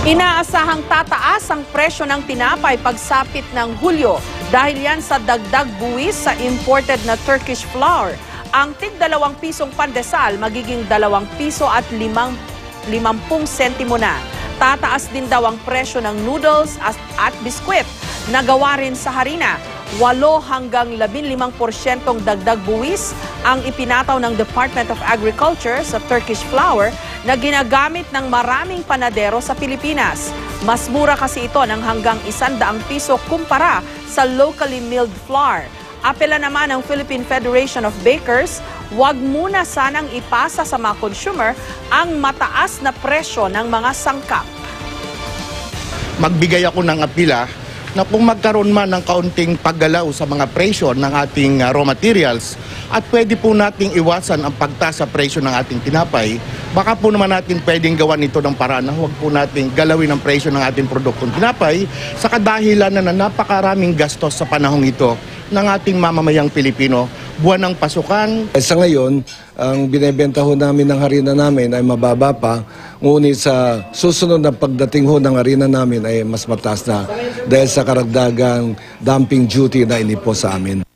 Inaasahang tataas ang presyo ng tinapay pagsapit ng Hulyo dahil yan sa dagdag buwis sa imported na Turkish flour. Ang tig 2 pisong pandesal magiging 2 piso at 50 sentimo na. Tataas din daw ang presyo ng noodles at biskwit na gawa rin sa harina. 8 hanggang 15% dagdag buwis ang ipinataw ng Department of Agriculture sa Turkish flour na ginagamit ng maraming panadero sa Pilipinas. Mas mura kasi ito ng hanggang 100 piso kumpara sa locally milled flour. Apela naman ng Philippine Federation of Bakers, huwag muna sanang ipasa sa mga consumer ang mataas na presyo ng mga sangkap. Magbigay ako ng apila na kung magkaroon man ng kaunting paggalaw sa mga presyo ng ating raw materials at pwede po nating iwasan ang pagtaas sa presyo ng ating tinapay, baka po naman natin pwedeng gawan ito ng paraan na huwag po nating galawin ang presyo ng ating produktong tinapay sa kadahilan na napakaraming gastos sa panahong ito ng ating mamamayang Pilipino. Buwan ng pasukan. Sa ngayon, ang binebenta ho namin ng harina namin ay mababa pa, ngunit sa susunod na pagdating ho ng harina namin ay mas mataas na dahil sa karagdagang dumping duty na inipos sa amin.